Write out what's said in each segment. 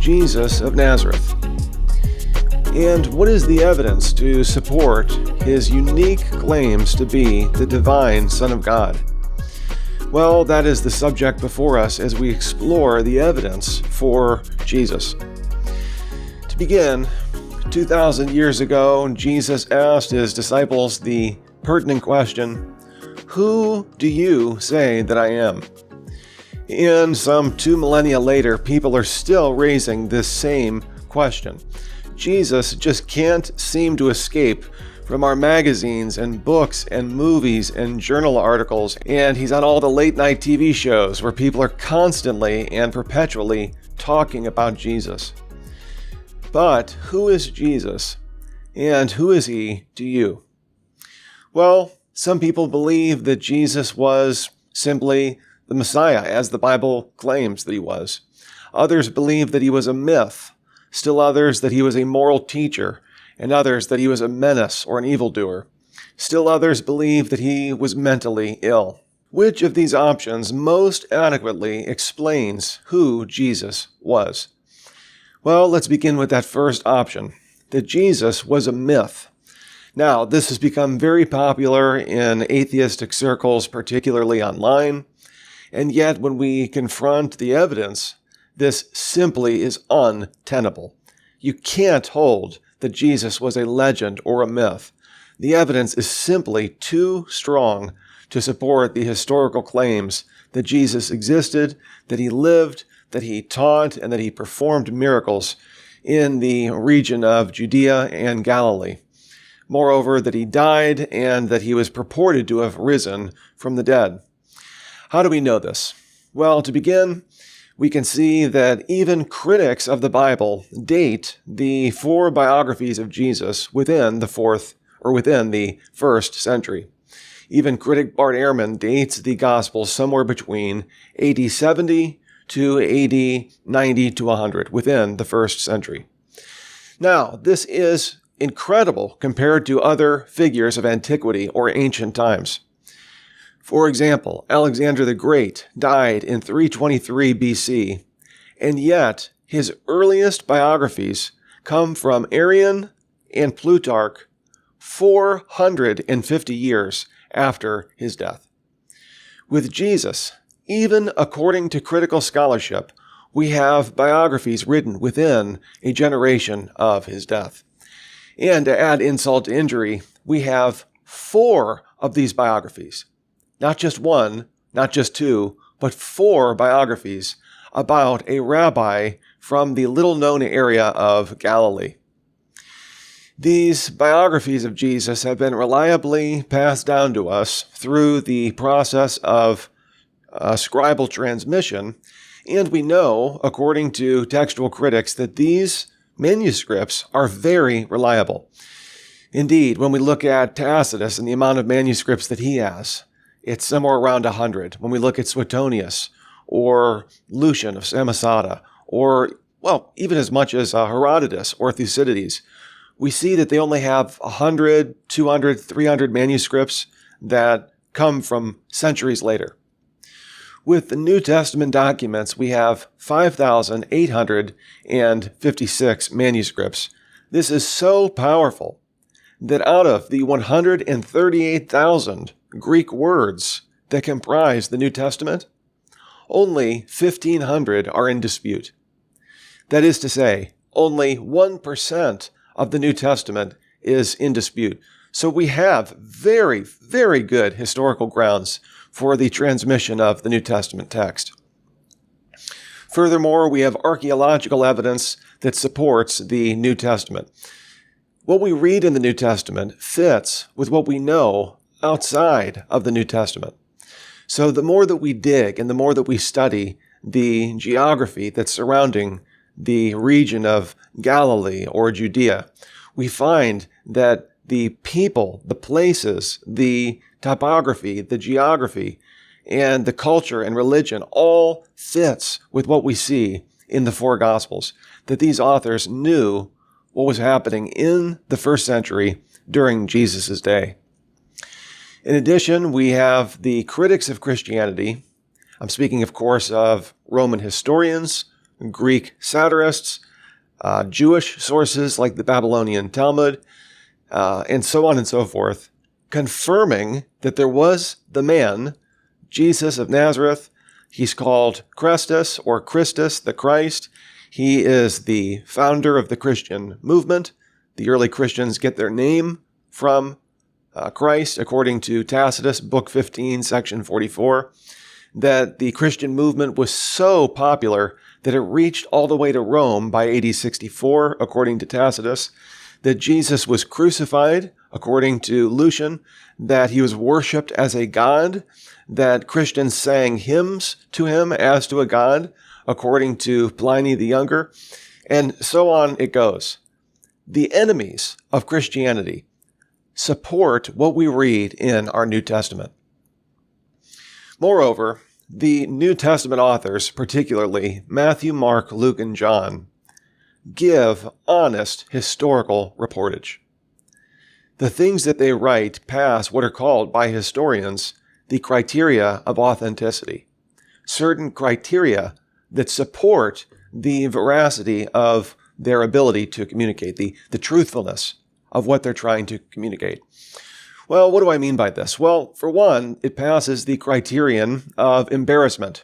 Jesus of Nazareth? And what is the evidence to support his unique claims to be the divine Son of God? Well, that is the subject before us as we explore the evidence for Jesus. To begin, 2,000 years ago, Jesus asked his disciples the pertinent question, "Who do you say that I am?" And some 2 millennia later, people are still raising this same question. Jesus just can't seem to escape from our magazines and books and movies and journal articles, and he's on all the late-night TV shows where people are constantly and perpetually talking about Jesus. But who is Jesus, and who is he to you? Well, some people believe that Jesus was simply the Messiah, as the Bible claims that he was. Others believe that he was a myth, still others that he was a moral teacher, and others that he was a menace or an evildoer. Still others believe that he was mentally ill. Which of these options most adequately explains who Jesus was? Well, let's begin with that first option, that Jesus was a myth. Now, this has become very popular in atheistic circles, particularly online. And yet, when we confront the evidence, this simply is untenable. You can't hold that Jesus was a legend or a myth. The evidence is simply too strong to support the historical claims that Jesus existed, that he lived, that he taught, and that he performed miracles in the region of Judea and Galilee. Moreover, that he died and that he was purported to have risen from the dead. How do we know this? Well, to begin, we can see that even critics of the Bible date the 4 biographies of Jesus within the 1st century. Even critic Bart Ehrman dates the Gospels somewhere between AD 70 to AD 90 to 100, within the 1st century. Now, this is incredible compared to other figures of antiquity or ancient times. For example, Alexander the Great died in 323 BC, and yet his earliest biographies come from Arrian and Plutarch 450 years after his death. With Jesus, even according to critical scholarship, we have biographies written within a generation of his death. And to add insult to injury, we have 4 of these biographies. Not just 1, not just 2, but 4 biographies about a rabbi from the little-known area of Galilee. These biographies of Jesus have been reliably passed down to us through the process of scribal transmission, and we know, according to textual critics, that these manuscripts are very reliable. Indeed, when we look at Tacitus and the amount of manuscripts that he has, it's somewhere around 100. When we look at Suetonius or Lucian of Samosata, or, well, even as much as Herodotus or Thucydides, we see that they only have 100, 200, 300 manuscripts that come from centuries later. With the New Testament documents, we have 5,856 manuscripts. This is so powerful that out of the 138,000 Greek words that comprise the New Testament, only 1,500 are in dispute. That is to say, only 1% of the New Testament is in dispute. So we have very, very good historical grounds for the transmission of the New Testament text. Furthermore, we have archaeological evidence that supports the New Testament. What we read in the New Testament fits with what we know outside of the New Testament. So the more that we dig and the more that we study the geography that's surrounding the region of Galilee or Judea, we find that the people, the places, the topography, the geography, and the culture and religion all fits with what we see in the 4 Gospels, that these authors knew what was happening in the 1st century during Jesus' day. In addition, we have the critics of Christianity. I'm speaking, of course, of Roman historians, Greek satirists, Jewish sources like the Babylonian Talmud, and so on and so forth, confirming that there was the man, Jesus of Nazareth. He's called Christus or Christus, the Christ. He is the founder of the Christian movement. The early Christians get their name from Christ, according to Tacitus, Book 15, Section 44, that the Christian movement was so popular that it reached all the way to Rome by AD 64, according to Tacitus, that Jesus was crucified, according to Lucian, that he was worshipped as a god, that Christians sang hymns to him as to a god, according to Pliny the Younger, and so on it goes. The enemies of Christianity support what we read in our New Testament. Moreover, the New Testament authors, particularly Matthew, Mark, Luke, and John, give honest historical reportage. The things that they write pass what are called by historians the criteria of authenticity, certain criteria that support the veracity of their ability to communicate, the truthfulness of what they're trying to communicate. Well, what do I mean by this? Well, for one, it passes the criterion of embarrassment.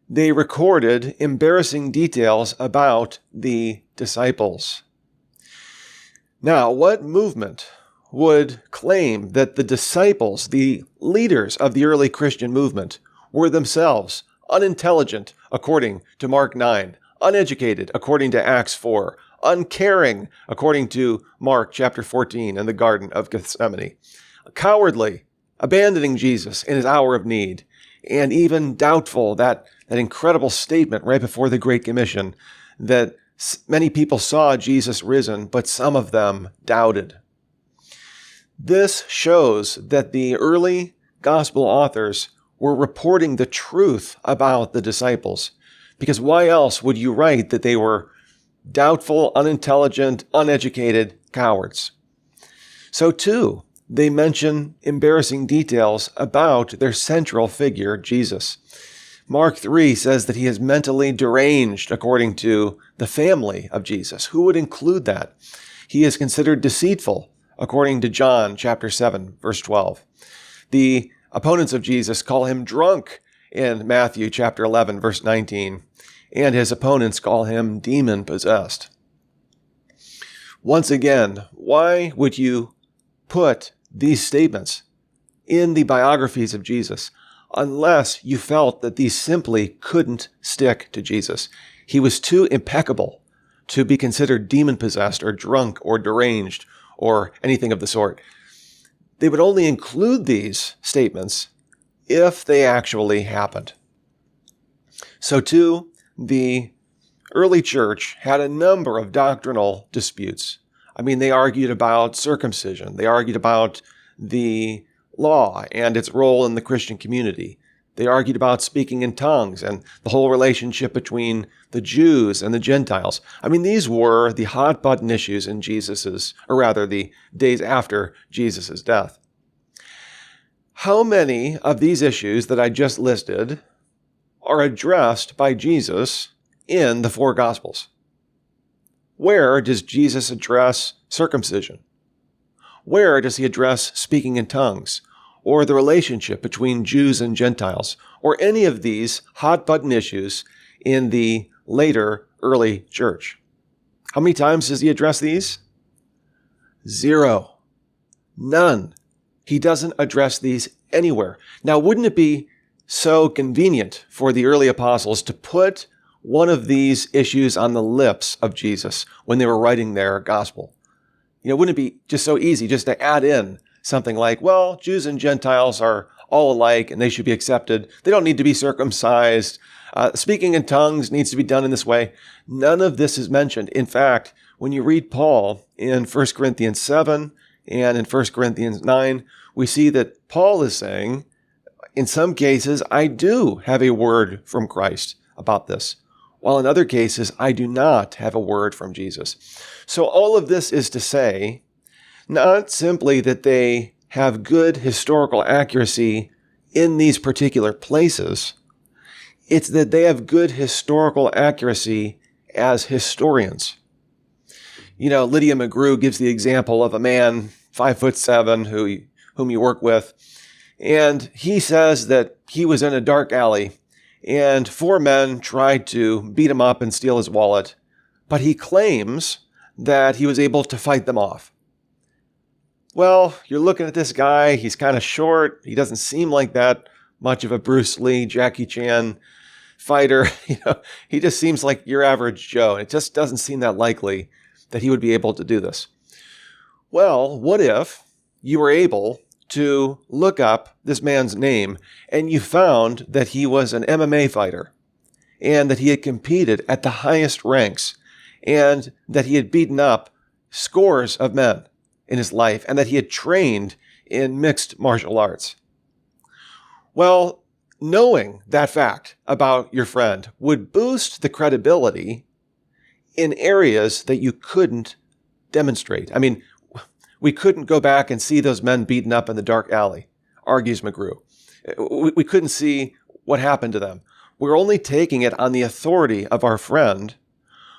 They recorded embarrassing details about the disciples. Now, what movement would claim that the disciples, the leaders of the early Christian movement, were themselves unintelligent, according to Mark 9, uneducated, according to Acts 4, uncaring, according to Mark chapter 14 in the Garden of Gethsemane, cowardly, abandoning Jesus in his hour of need, and even doubtful, that incredible statement right before the Great Commission that many people saw Jesus risen, but some of them doubted. This shows that the early gospel authors were reporting the truth about the disciples, because why else would you write that they were doubtful, unintelligent, uneducated cowards? So too, they mention embarrassing details about their central figure, Jesus. Mark 3 says that he is mentally deranged, according to the family of Jesus. Who would include that? He is considered deceitful, according to John chapter 7, verse 12. The opponents of Jesus call him drunk in Matthew chapter 11, verse 19, and his opponents call him demon-possessed. Once again, why would you put these statements in the biographies of Jesus unless you felt that these simply couldn't stick to Jesus? He was too impeccable to be considered demon-possessed or drunk or deranged or anything of the sort. They would only include these statements if they actually happened. So too, the early church had a number of doctrinal disputes. I mean, they argued about circumcision. They argued about the law and its role in the Christian community. They argued about speaking in tongues and the whole relationship between the Jews and the Gentiles. I mean, these were the hot-button issues in the days after Jesus' death. How many of these issues that I just listed are addressed by Jesus in the four Gospels? Where does Jesus address circumcision? Where does he address speaking in tongues, or the relationship between Jews and Gentiles, or any of these hot-button issues in the later early church? How many times does he address these? 0. None. He doesn't address these anywhere. Now, wouldn't it be so convenient for the early apostles to put one of these issues on the lips of Jesus when they were writing their gospel? Wouldn't it be just so easy just to add in something like, well, Jews and Gentiles are all alike and they should be accepted. They don't need to be circumcised. Speaking in tongues needs to be done in this way. None of this is mentioned. In fact, when you read Paul in 1 Corinthians 7 and in 1 Corinthians 9, we see that Paul is saying, in some cases, I do have a word from Christ about this, while in other cases, I do not have a word from Jesus. So all of this is to say, not simply that they have good historical accuracy in these particular places, It's that they have good historical accuracy as historians. Lydia McGrew gives the example of a man, 5'7", whom you work with, and he says that he was in a dark alley, and 4 men tried to beat him up and steal his wallet, but he claims that he was able to fight them off. Well, you're looking at this guy, he's kind of short, he doesn't seem like that much of a Bruce Lee, Jackie Chan fighter. He just seems like your average Joe. It just doesn't seem that likely that he would be able to do this. Well, what if you were able to look up this man's name and you found that he was an MMA fighter and that he had competed at the highest ranks and that he had beaten up scores of men in his life and that he had trained in mixed martial arts? Well, knowing that fact about your friend would boost the credibility in areas that you couldn't demonstrate. I mean, we couldn't go back and see those men beaten up in the dark alley, argues McGrew. We couldn't see what happened to them. We're only taking it on the authority of our friend.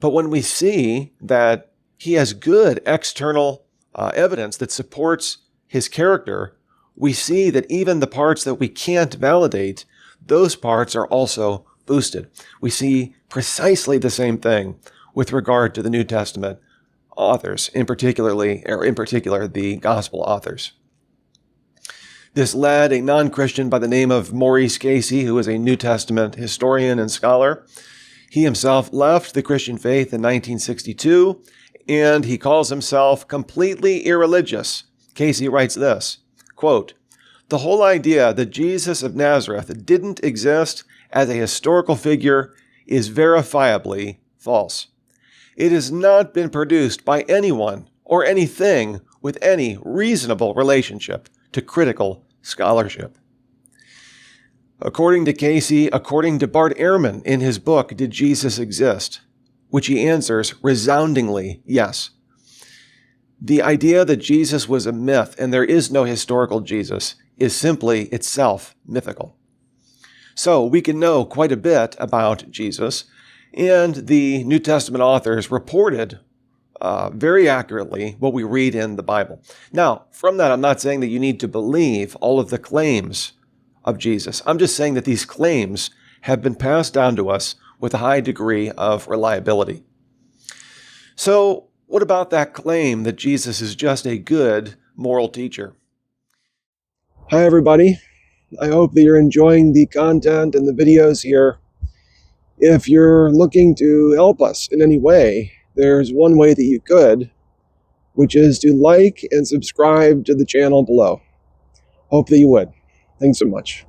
But when we see that he has good external evidence that supports his character, we see that even the parts that we can't validate, those parts are also boosted. We see precisely the same thing with regard to the New Testament authors, in particular, the gospel authors. This led a non-Christian by the name of Maurice Casey, who is a New Testament historian and scholar. He himself left the Christian faith in 1962, and he calls himself completely irreligious. Casey writes this, quote, "The whole idea that Jesus of Nazareth didn't exist as a historical figure is verifiably false. It has not been produced by anyone or anything with any reasonable relationship to critical scholarship." According to Casey, according to Bart Ehrman in his book, Did Jesus Exist?, which he answers resoundingly yes. The idea that Jesus was a myth and there is no historical Jesus is simply itself mythical. So we can know quite a bit about Jesus, and the New Testament authors reported very accurately what we read in the Bible. Now, from that, I'm not saying that you need to believe all of the claims of Jesus. I'm just saying that these claims have been passed down to us with a high degree of reliability. So, what about that claim that Jesus is just a good moral teacher? Hi, everybody. I hope that you're enjoying the content and the videos here. If you're looking to help us in any way, there's one way that you could, which is to like and subscribe to the channel below. Hope that you would. Thanks so much.